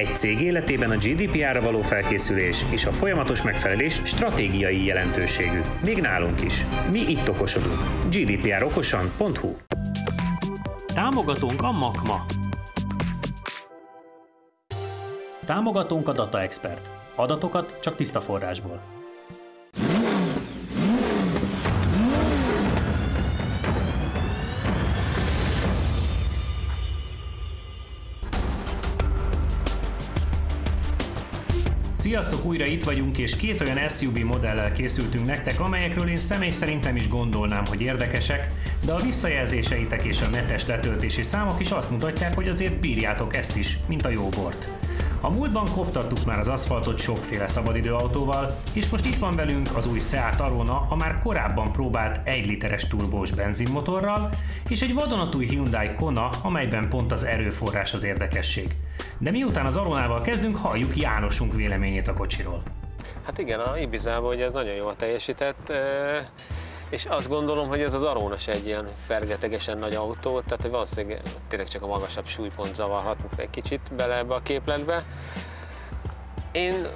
Egy cég életében a GDPR-ra való felkészülés és a folyamatos megfelelés stratégiai jelentőségű. Még nálunk is. Mi itt okosodunk. gdprokosan.hu. Támogatónk a Makma. Támogatónk a Data Expert. Adatokat csak tiszta forrásból. Sziasztok, újra itt vagyunk, és két olyan SUV modellel készültünk nektek, amelyekről én személy szerintem is gondolnám, hogy érdekesek, de a visszajelzéseitek és a netes letöltési számok is azt mutatják, hogy azért bírjátok ezt is, mint a jó bort. A múltban koptattuk már az aszfaltot sokféle szabadidőautóval, és most itt van velünk az új Seat Arona a már korábban próbált 1 literes turbós benzinmotorral, és egy vadonatúj Hyundai Kona, amelyben pont az erőforrás az érdekesség. De miután az Aronával kezdünk, halljuk Jánosunk véleményét a kocsiról. Hát igen, a Ibizában ugye ez nagyon jól teljesített, és azt gondolom, hogy ez az Arona se egy ilyen fergetegesen nagy autó, tehát valószínűleg tényleg csak a magasabb súlypont zavarhat egy kicsit bele ebbe a képletbe. Én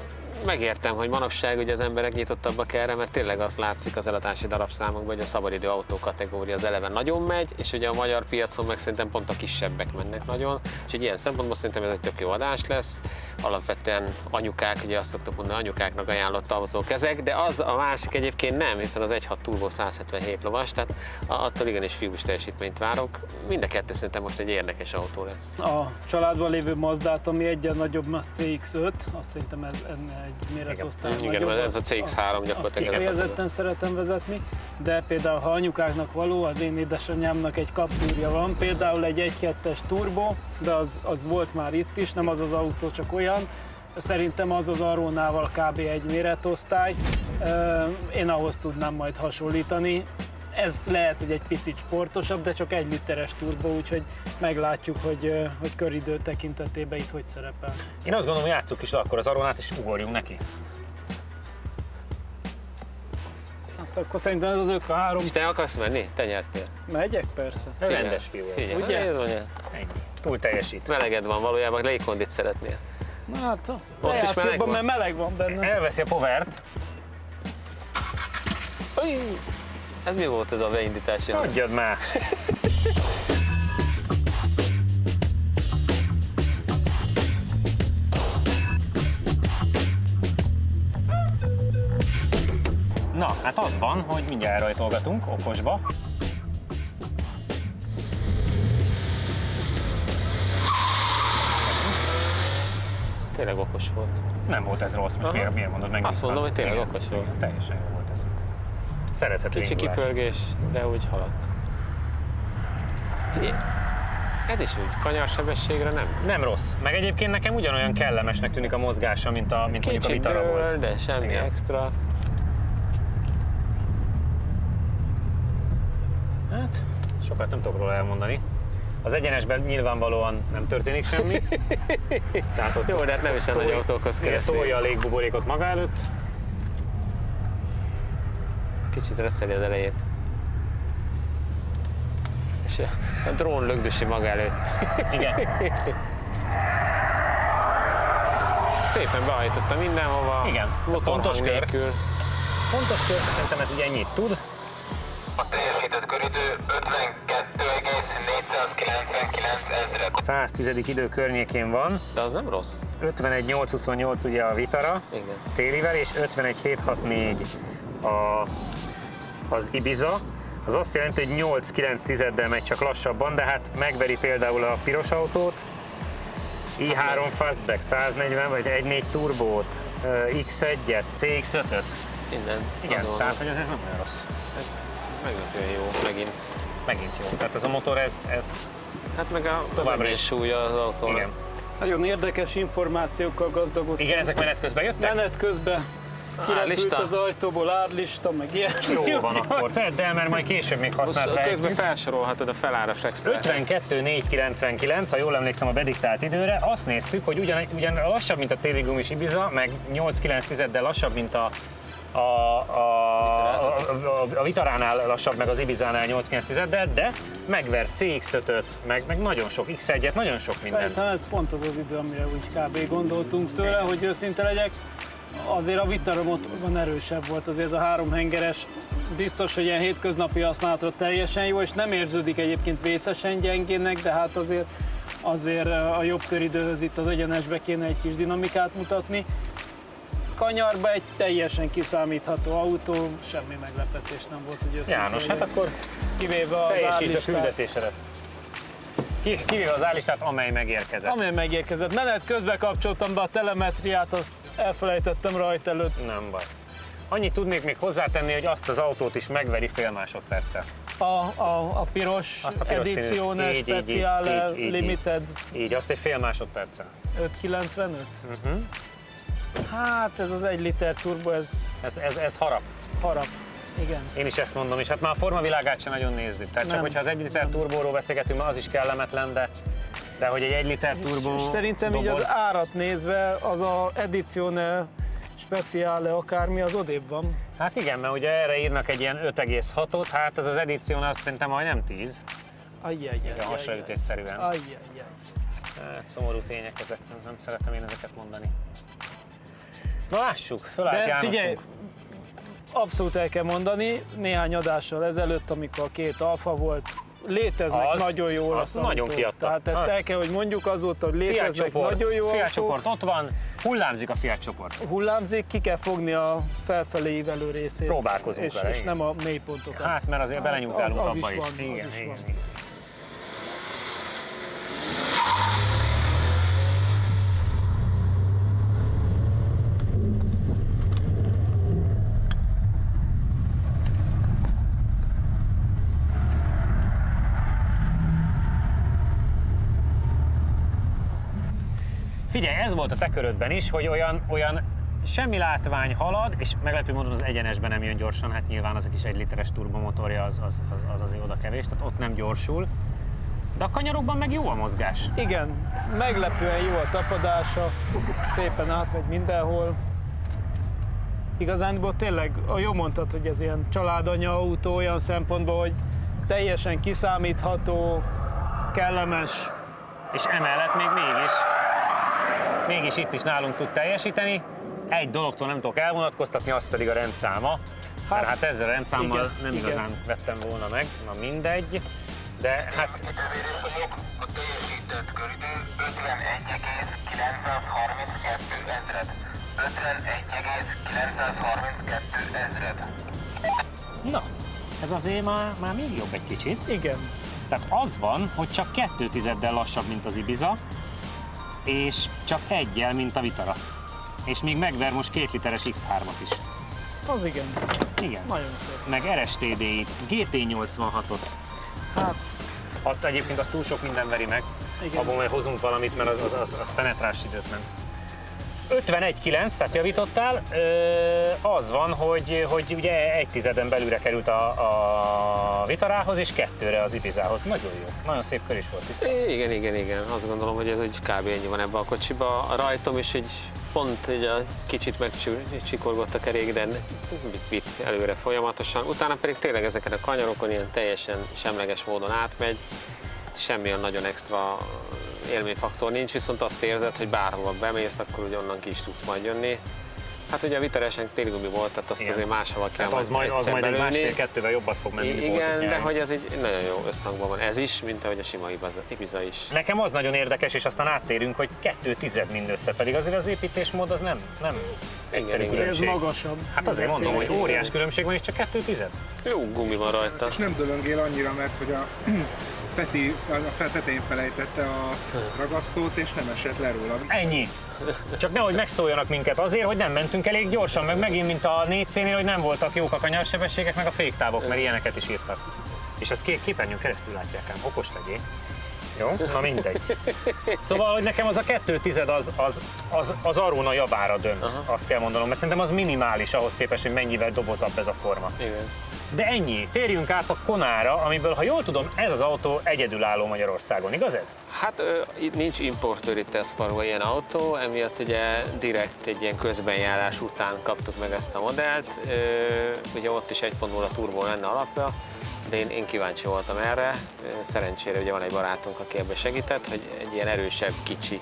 megértem, hogy manapság ugye az emberek nyitottabbak erre, mert tényleg azt látszik az eladási darabszámokban, hogy a szabadidő autó kategória az eleve nagyon megy, és ugye a magyar piacon meg szerintem pont a kisebbek mennek nagyon, és egy ilyen szempontból szerintem ez egy tök jó adás lesz. Alapvetően anyukák, ugye azt szoktuk mondani, anyukáknak ajánlott autók ezek, de az a másik egyébként nem, hiszen az 1.6 turbo 177 lovas, tehát attól igenis fiús teljesítményt várok. Mind a kettő szerintem most egy érdekes autó lesz. A családban lévő Mazdát, ami egyen nagyobb, az CX-5, azt szerintem egy méretosztály igen, nagyobb. Ez a CX-3 gyakorlatilag. Azt kifejezetten szeretem vezetni, de például ha anyukáknak való, az én édesanyámnak egy kaptúrja van, például egy 1.2-es turbo, de az volt már itt is, nem az az autó, csak olyan. Szerintem az Aronával kb. Egy méretosztály. Én ahhoz tudnám majd hasonlítani. Ez lehet, hogy egy picit sportosabb, de csak 1 literes turbo, úgyhogy meglátjuk, hogy köridő tekintetében itt hogy szerepel. Én azt gondolom, hogy játsszuk is le akkor az Aronát, és ugorjunk neki. Hát akkor szerintem ez az 53. És te akarsz menni? Te nyertél. Megyek persze. Rendes fiú ez. Ugye? Ennyi. Túl teljesít. Meleged van valójában, légkondit szeretnél. Na hát, Ott is meleg van? mert meleg van benne. Elveszi a povert. Ez mi volt ez a beindítás? Adjad már! Na, hát az van, hogy mindjárt rajtolgatunk okosba. Tényleg okos volt. Nem volt ez rossz, most miért mondod meg? Azt mondom, hogy tényleg okos volt. Teljesen jó volt ez. Szerethető Kicsi indulás. kipörgés, de úgy haladt. Ez is úgy kanyarsebességre nem. Nem rossz. Meg egyébként nekem ugyanolyan kellemesnek tűnik a mozgása, mint mondjuk a Vitara volt. De semmi igen. extra. Hát, sokat nem tudok róla elmondani. Az egyenesben nyilvánvalóan nem történik semmi. Tehát ott jó, de hát nem is a nagy autókhoz keresztül. Tolja a légbuborékot maga előtt. Kicsit reszeli az elejét. És a drón lögdösi maga előtt. Igen. Szépen behajtotta mindenhova. Igen. Motorhang nélkül. Pontos kör, szerintem ez ugye ennyit tud. A teljesített köridő 52,499 110. idő környékén van. De az nem rossz. 51.828 ugye a Vitara Igen. télivel, és 51.764 az Ibiza. Az azt jelenti, hogy 8-9 tizeddel megy csak lassabban, de hát megveri például a piros autót, i3 Fastback 140 vagy 1.4 turbót, X1-et, CX5-öt. Innen. Igen, tehát hogy ez nem olyan rossz. Ez meglepően jó, megint. Megint jó. Tehát ez a motor, ez Hát meg a továbbra is súlya az autónak. igen. Nagyon érdekes információkkal gazdagodtunk. Igen, ezek menet közben jöttek? Menet közben kirepült Árlista? az ajtóból, árlista, meg ilyesmi. Jó van akkor, tedd el, mert majd később még használt Közben lehetjük. felsorolhatod a feláras extra. 52.499, ha jól emlékszem a bediktált időre, azt néztük, hogy ugyan lassabb, mint a téli gumis Ibiza, meg 8-9 tizeddel lassabb, mint a a Vitaránál lassabb, meg az Ibizánál 8-9, de megvert CX-5-öt, meg nagyon sok X1-et, nagyon sok mindent. Szerintem ez pont az az idő, amire úgy kb. Gondoltunk tőle, hogy őszinte legyek. Azért a Vitara motorban erősebb volt, azért ez a 3 hengeres biztos, hogy ilyen hétköznapi használatra teljesen jó, és nem érződik egyébként vészesen gyengének, de hát azért a jobb köridőhöz itt az egyenesbe kéne egy kis dinamikát mutatni. Kanyarba egy teljesen kiszámítható autó, semmi meglepetés nem volt, hogy össze. János, hát akkor kivéve az teljesítsd a küldetésedet. Kivéve az állistát, amely megérkezett. Amely megérkezett. Menet közben kapcsoltam be a telemetriát, azt elfelejtettem rajta előtt. Nem baj. Annyit tudnék még hozzátenni, hogy azt az autót is megveri fél másodperccel. A piros Edizione Speciale Limited. Így, azt egy fél másodperccel. 595? Hát ez az 1 liter turbo, Ez harap. Harap. Igen. Én is ezt mondom, és hát már a formavilágát sem nagyon nézzük. Tehát csak hogyha az 1 liter turbóról beszélgetünk, az is kellemetlen, de hogy egy 1 liter turbó és szerintem doboz... így az árat nézve, az a Edizione Speciale akármi, az odébb van. Hát igen, mert ugye erre írnak egy ilyen 5,6-ot, hát ez az Edizione azt szerintem majdnem 10. Hasraütésszerűen. Hát szomorú tények ezek, nem szeretem én ezeket mondani. Na lássuk, fölállt Jánosunk. Figyelj, abszolút el kell mondani, néhány adással ezelőtt, amikor a 2 Alfa volt, léteznek nagyon jó autók. Nagyon kiadta. Tehát ezt el kell, hogy mondjuk azóta, hogy léteznek nagyon jó Fiat autók. csoport ott van, hullámzik a Fiat csoport. Hullámzik, ki kell fogni a felfelé ívelő részét. Próbálkozunk vele. És nem a mélypontokat. Hát, mert azért belenyúltálunk abba is. Igen. Figyelj, ez volt a te körödben is, hogy olyan semmi látvány halad, és meglepő módon az egyenesben nem jön gyorsan, hát nyilván az a kis 1 literes turbomotorja az azért oda kevés, tehát ott nem gyorsul. De a kanyarokban meg jó a mozgás. Igen, meglepően jó a tapadása, szépen átmegy mindenhol. Igazánból tényleg, jól mondtad, hogy ez ilyen családanya autó olyan szempontból, hogy teljesen kiszámítható, kellemes. És emellett még mégis itt is nálunk tud teljesíteni. Egy dologtól nem tudok elvonatkoztatni, az pedig a rendszáma. Hát ezzel a rendszámmal nem igazán vettem volna meg, na mindegy. De hát... A teljesített köridő 51,932 ezred. 51,932 ezred. Na, ez azért már még jobb egy kicsit. Igen. Tehát az van, hogy csak 2 tizeddel lassabb, mint az Ibiza, és csak 1-jel, mint a Vitara. És még megver most 2 literes X3-at is. Az igen. Igen. Nagyon szép. Meg RSTD-t, GT86-ot. Hát... Azt egyébként túl sok minden veri meg. Igen. Abból majd hozunk valamit, mert az penetrás időt ment. 51,9, tehát javítottál, az van, hogy ugye 1 tizeden belülre került a Vitarához, és 2-re az Ibizához. Nagyon jó, nagyon szép kör is volt. Igen. Azt gondolom, hogy ez egy kb. Ennyi van ebbe a kocsiba. A rajtom is egy pont egy kicsit megcsikorgott a kerék, de vitt előre folyamatosan. Utána pedig tényleg ezeken a kanyarokon ilyen teljesen semleges módon átmegy. Semmi olyan nagyon extra élményfaktor nincs, viszont azt érzed, hogy bárhova bemész, akkor ugye onnan ki is tudsz majd jönni. Hát ugye a Vitarásen télgumi volt, tehát azt azért máshova kell az majd egy másfél-kettővel jobbat fog menni. Igen, de hogy ez egy nagyon jó összhangban van. Ez is, mint ahogy a sima Ibiza is. Nekem az nagyon érdekes, és aztán áttérünk, hogy 2 tized mindössze, pedig azért az építésmód az nem egyszerű különbség. Ez magasabb. Hát azért mondom, hogy óriás különbség van, és csak 2 tized. Jó gumi van rajta. És nem dölöngél annyira, mert hogy a Peti a tetején felejtette a ragasztót, és nem esett le róla. Ennyi. Csak nehogy megszóljanak minket azért, hogy nem mentünk elég gyorsan, meg megint, mint a 4C-nél, hogy nem voltak jók a kanyarsebességek, meg a féktávok, mert ilyeneket is írtak. És ezt képernyőn keresztül látják ám, okos legyél. Jó? Na mindegy. Szóval, hogy nekem az a 2,10 az Arona javára dönt, azt kell mondanom, mert szerintem az minimális ahhoz képest, hogy mennyivel dobozabb ez a forma. Igen. De ennyi. Térjünk át a Konára, amiből, ha jól tudom, ez az autó egyedülálló Magyarországon, igaz ez? Hát itt nincs importőri tesztparkban ilyen autó, emiatt ugye direkt egy ilyen közbenjárás után kaptuk meg ezt a modellt. Ugye ott is 1.0 turbó lenne alapja, de én kíváncsi voltam erre. Szerencsére ugye van egy barátunk, aki ebbe segített, hogy egy ilyen erősebb, kicsi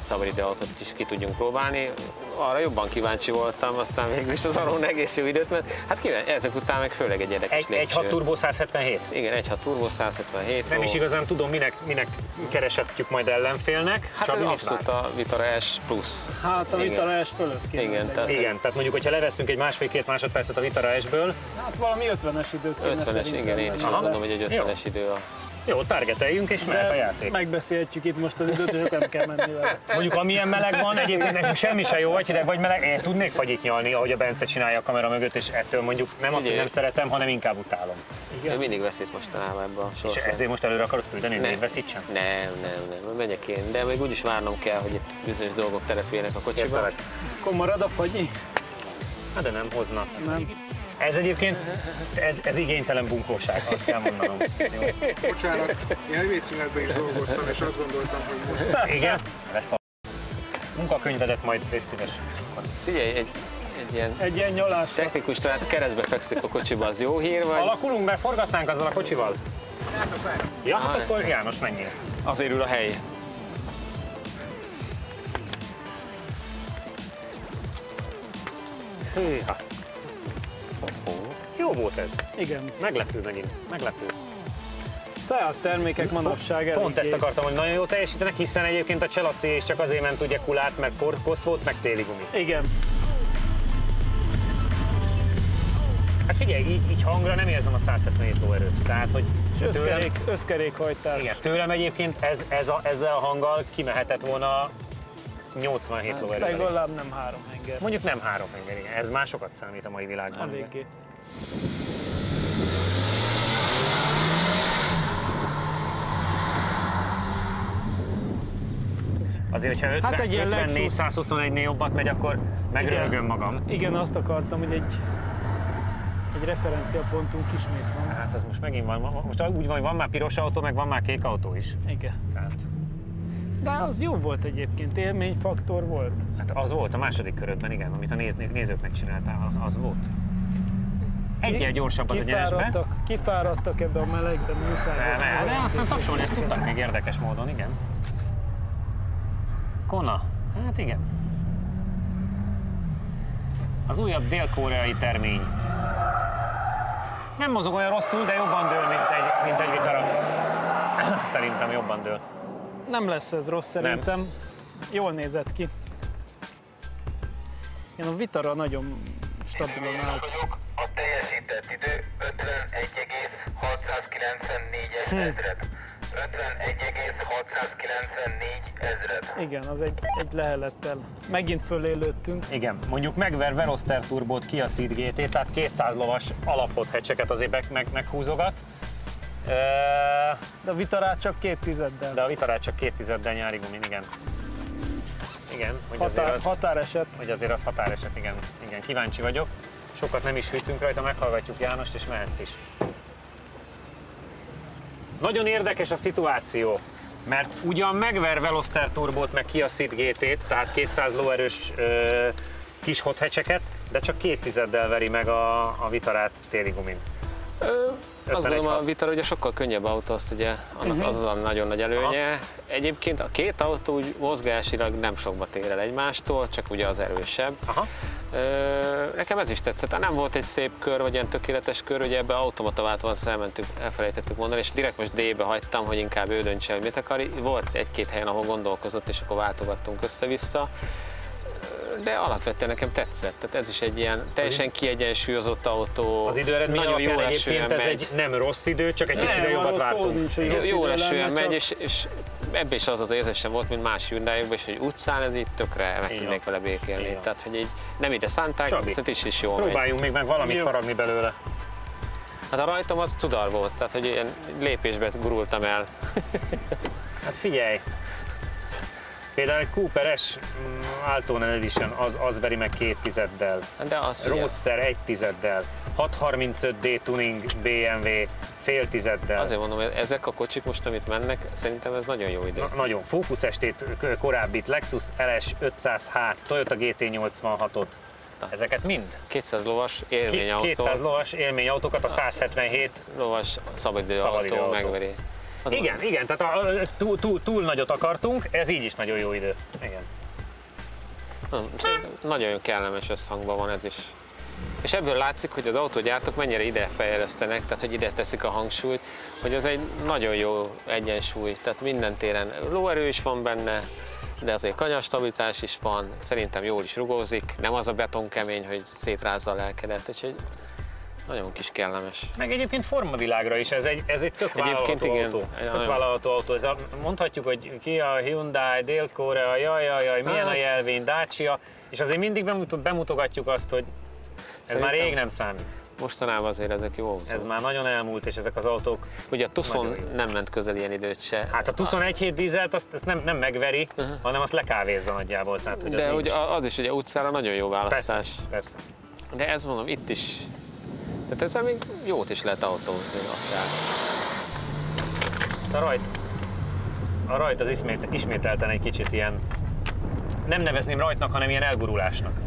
szabadidő autót is ki tudjunk próbálni. Arra jobban kíváncsi voltam, aztán végül is az Arona egész jó időt, mert hát ezek után meg főleg egy érdekes lépcső. 1.6 turbo 177? Igen, 1.6 turbo 177. Nem is igazán tudom, minek keresetjük majd ellenfélnek. Hát ez abszolút a Vitara S plusz. Hát a Vitara S fölött kéne. Igen, tehát mondjuk, hogyha leveszünk egy 1,5-2 másodpercet a Vitara S-ből. Hát valami 50-es időt kéne 50-es, igen, én is azt mondom, hogy egy 50-es idő a... Jó, targeteljünk és mehet a játék. Megbeszélhetjük itt most az időt, és akkor nem kell menni vele. Mondjuk amilyen meleg van, egyébként nekünk semmi se jó, vagy hideg, vagy meleg. Én tudnék fagyit nyalni, ahogy a Bence csinálja a kamera mögött, és ettől mondjuk nem azt, hogy nem szeretem, hanem inkább utálom. Ő mindig veszít mostanában ebbe a sorban. És ezért most előre akarod küldeni, hogy még veszítsen? Nem, menjek én, de még úgyis várnom kell, hogy itt bizonyos dolgok települjenek a kocsiba. Akkor marad a fagyi? Hát de nem hozna. Nem. Ez egyébként, ez igénytelen bunkóság, azt kell mondanom. Bocsánat, én ebédszünetben is dolgoztam, és azt gondoltam, hogy most... Igen? Lesz a munkakönyvedet majd, légy szíves. Figyelj, egy ilyen nyalás. technikus srác keresztbe fekszik a kocsiba, az jó hír vagy? Alakulunk, mert forgatnánk azzal a kocsival? Ja, hát akkor János, menjél. Azért ül a hely. Hűha. Jó volt ez. Igen. Meglepő megint. Meglepő. Seat termékek manapság eléggé. Pont ezt akartam, hogy nagyon jó teljesítenek, hiszen egyébként a Cella C is csak azért ment ugye kulát, meg kosz volt, meg téli gumi. Igen. Hát figyelj, így hangra nem érzem a 177 lóerőt. Tehát, hogy összkerékhajtás. Igen, tőlem egyébként ezzel a hanggal kimehetett volna 87 lóerővel. Legalább nem 3 henger. Mondjuk nem 3 henger, igen. Ez már sokat számít a mai világban. Eléggé. Azért, hogyha 54-121-nél jobbat megy, akkor megröhögöm magam. Igen, azt akartam, hogy egy referenciapontunk ismét van. Hát ez most megint van. Most úgy van, hogy van már piros autó, meg van már kék autó is. Igen. Tehát... De az jó volt egyébként, élményfaktor volt. Hát az volt a második körödben, igen, amit a nézőknek csináltál, az volt. Egyel gyorsabb az egyenesbe. Kifáradtak ebbe a melegben, muszáj. De aztán tapsolni ezt tudtak még érdekes módon, igen. Kona, hát igen. Az újabb dél-koreai termény. Nem mozog olyan rosszul, de jobban dől, mint egy Vitara. Szerintem jobban dől. Nem lesz ez rossz szerintem. Nem. Jól nézett ki. Én a Vitara nagyon stabilan állt. A teljesített idő 51,694 ezred. 51,694 ezred. Igen, az egy lehelettel. Megint fölélődtünk. Igen, mondjuk megver Veloster turbót, Kia Ceed GT, tehát 200 lovas alapot hecseket azért meghúzogat. De a Vitarát csak 2,1-del. De a Vitarát csak 2,1-del nyári gumin, igen. Igen, hogy határeset. Hogy azért az határeset, igen. Igen, kíváncsi vagyok. Sokat nem is hűtünk rajta, meghallgatjuk Jánost, és mehetsz is. Nagyon érdekes a szituáció, mert ugyan megver Veloster turbót, meg Kia Ceed GT-t, tehát 200 lóerős kis hot hatcheket, de csak 2,1-del veri meg a Vitarát téli gumin. Azt gondolom, a Vitara ugye sokkal könnyebb autó, azt ugye annak az a nagyon nagy előnye. Aha. Egyébként a két autó úgy mozgásilag nem sokba tér el egymástól, csak ugye az erősebb. Aha. Nekem ez is tetszett. Nem volt egy szép kör, vagy ilyen tökéletes kör, ugye ebbe automataváltóval elfelejtettük mondani, és direkt most D-be hagytam, hogy inkább ő döntse, hogy mit akar. Volt egy-két helyen, ahol gondolkozott, és akkor váltogattunk össze-vissza. De alapvetően nekem tetszett, tehát ez is egy ilyen teljesen kiegyensúlyozott autó. Az időeredmény alapján egyébként ez egy nem rossz idő, csak egy picivel jobbat vártunk. Jó esően megy, és ebben is az érzésem volt, mint más Hyundai-okban, és hogy utcán ez így tökre meg tudnék vele békélni. Tehát, hogy így nem ide szánták, viszont is jól megy. Próbáljunk még meg valamit faragni belőle. Hát a rajtom az tudar volt, tehát hogy ilyen lépésbe gurultam el. figyelj, például egy Cooper S Altonen Edition az veri meg 2 tizeddel, De az figyelj, Roadster 1 tizeddel, 635D tuning BMW fél tizeddel. azért mondom, hogy ezek a kocsik most, amit mennek, szerintem ez nagyon jó idő. Nagyon. Focus ST-t korábbit, Lexus LS 500H, Toyota GT86-ot. Ezeket mind? 200 lovas élményautó. 200 lovas élményautókat, a 177 lovas szabadidőautó megveri. Igen, tehát túl nagyot akartunk, ez így is nagyon jó idő. Igen. Nagyon kellemes összhangban van ez is. És ebből látszik, hogy az autógyártók mennyire ide fejlesztenek, tehát hogy ide teszik a hangsúlyt, hogy ez egy nagyon jó egyensúly, tehát minden téren lóerő is van benne, de azért kanyarstabilitás is van, szerintem jól is rugózik, nem az a betonkemény, hogy szétrázza a lelkedet, úgyhogy nagyon kis kellemes. Meg egyébként formavilágra is, ez egy tök vállalható autó. Tök vállalható autó. Mondhatjuk, hogy ki a Hyundai, Dél-Korea, jaj, milyen a jelvény, Dacia, és azért mindig bemutogatjuk azt, hogy ez szerintem már rég nem számít. Mostanában azért ezek jó autók. Ez már nagyon elmúlt, és ezek az autók... Ugye a Tucson nem ment közel ilyen időt se. Hát a Tucson 1.7 dízelt azt nem megveri, hanem azt lekávézza nagyjából. Tehát, hogy de ugye az is ugye utcára nagyon jó választás. Persze. De ez mondom, itt is. Tehát ezzel még jót is lehet autózni akár. A rajt az ismételten egy kicsit ilyen, nem nevezném rajtnak, hanem ilyen elgurulásnak.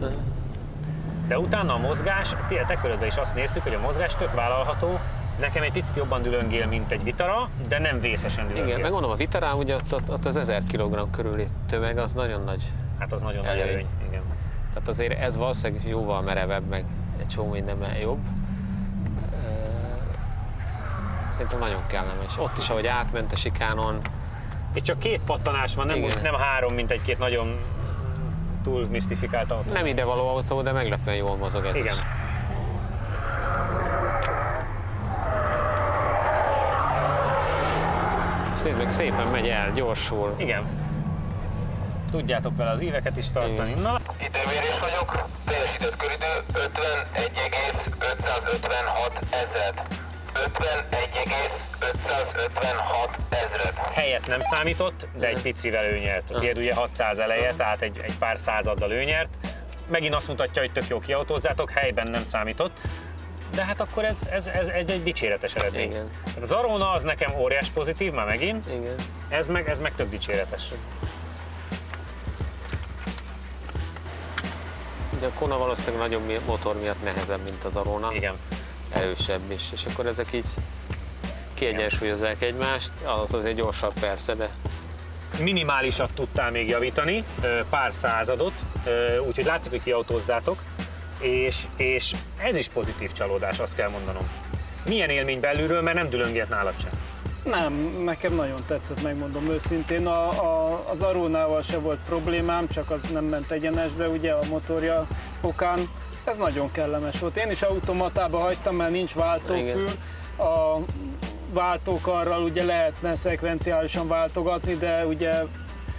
De utána a mozgás, te körödben is azt néztük, hogy a mozgás tök vállalható, nekem egy picit jobban dülöngél, mint egy Vitara, de nem vészesen dülöngél. Igen, meg mondom, a Vitarán ugye ott az 1000 kg körüli tömeg, az nagyon nagy. Hát az nagyon nagy előny, igen. Tehát azért ez valószínűleg jóval merevebb, meg egy csomó mindenben jobb. Szerintem nagyon kellemes. Ott is, ahogy átment a sikánon. Itt csak 2 pattanás van, nem 3, mint egy-két nagyon túl misztifikált autó. Nem idevaló autó, de meglepően jól mozog ez igen. is. És nézd meg, szépen megy el, gyorsul. Igen. Tudjátok vele az éveket is tartani. Na. Időmérés vagyok, teljesített köridő 51,556 ezred. 51,556 ezred. Helyet nem számított, de egy picivel ő nyert. A tiéd ugye 600 eleje, tehát egy pár századdal ő nyert. Megint azt mutatja, hogy tök jó kiautózzátok, helyben nem számított. De hát akkor ez egy dicséretes eredmény. Igen. Az Arona az nekem óriás pozitív, már megint. Igen. Ez meg tök dicséretes. Ugye a Kona valószínűleg nagyobb motor miatt nehezebb, mint az Arona. Igen. Erősebb is, és akkor ezek így kiegyensúlyozzák egymást, az azért gyorsabb persze, de... Minimálisat tudtál még javítani, pár századot, úgyhogy látszik, hogy kiautózzátok, és ez is pozitív csalódás, azt kell mondanom. Milyen élmény belülről, mert nem dülöngélt nálad sem. Nem, nekem nagyon tetszett, megmondom őszintén. Az Aronával se volt problémám, csak az nem ment egyenesbe, ugye a motorja okán. Ez nagyon kellemes volt. Én is automatába hagytam, mert nincs váltófül. A váltókarral ugye lehetne szekvenciálisan váltogatni, de ugye...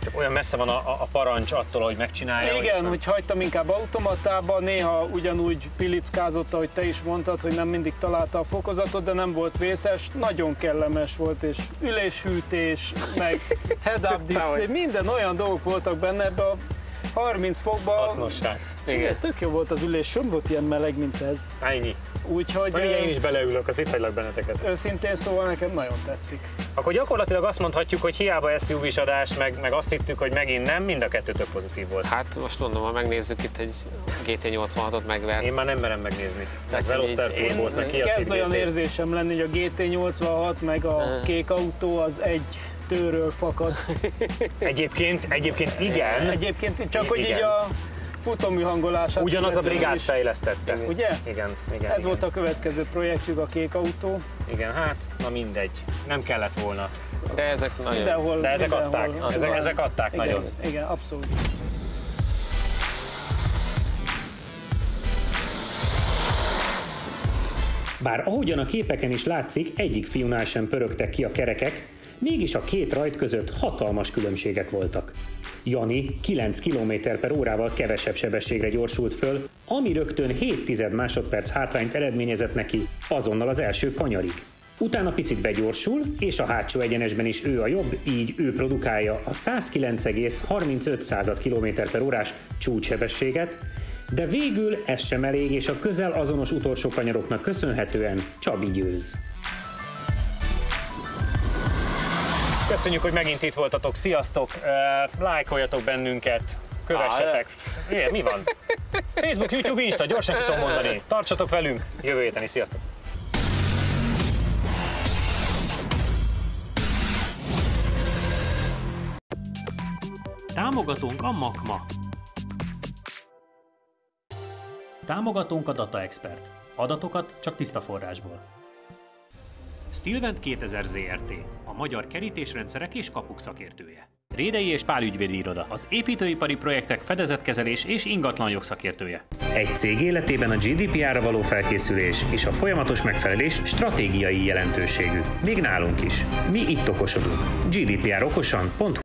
Csak olyan messze van a parancs attól, hogy megcsinálja. Igen, hogy hagytam inkább automatába, néha ugyanúgy pilickázott, ahogy te is mondtad, hogy nem mindig találta a fokozatot, de nem volt vészes. Nagyon kellemes volt, és üléshűtés, meg head-up display, minden olyan dolgok voltak benne ebbe a 30 fokban. Hasznos srác. Igen, tök jó volt az ülés, sem volt ilyen meleg, mint ez. Ennyi. Úgyhogy... Én is beleülök, az itt hagylak benneteket. Őszintén szóval nekem nagyon tetszik. Akkor gyakorlatilag azt mondhatjuk, hogy hiába SUV-s adás, meg azt hittük, hogy megint nem, mind a kettő tök pozitív volt. Hát most mondom, ha megnézzük itt egy GT86-ot megvert. Én már nem merem megnézni. Meg Veloster Turbót, meg Kia Kezd olyan érzésem lenni, hogy a GT86 meg a kék autó az egy tőről fakad. Egyébként igen. Egyébként csak hogy így a futómű hangolását. Ugyanaz a brigád fejlesztette. Ugye? Igen. Ez volt a következő projektjük, a kék autó. Igen, hát, na mindegy. Nem kellett volna. De ezek nagyon... Mindenhol, de ezek adták. Ezek adták igen, nagyon. Igen, abszolút. Bár ahogyan a képeken is látszik, egyik fiúnál sem pörögtek ki a kerekek, mégis a két rajt között hatalmas különbségek voltak. Jani 9 km/h-val kevesebb sebességre gyorsult föl, ami rögtön 0,7 másodperc hátrányt eredményezett neki azonnal az első kanyarig. Utána picit begyorsul, és a hátsó egyenesben is ő a jobb, így ő produkálja a 109,35 km/h csúcssebességet, de végül ez sem elég, és a közel azonos utolsó kanyaroknak köszönhetően Csabi győz. Köszönjük, hogy megint itt voltatok, sziasztok! Lájkoljatok bennünket, kövessetek! Mi van? Facebook, YouTube, Insta, gyorsan tudom mondani. Tartsatok velünk, jövő héten is, sziasztok! Támogatónk a Makma. Támogatónk a Data Expert. Adatokat csak tiszta forrásból. Stilvent 2000 Zrt. A magyar kerítésrendszerek és kapuk szakértője. Rédei és Pál ügyvédi iroda. Az építőipari projektek fedezetkezelés és ingatlan jogszakértője. Egy cég életében a GDPR-ra való felkészülés és a folyamatos megfelelés stratégiai jelentőségű. Még nálunk is. Mi itt okosodunk. GDPR okosan.hu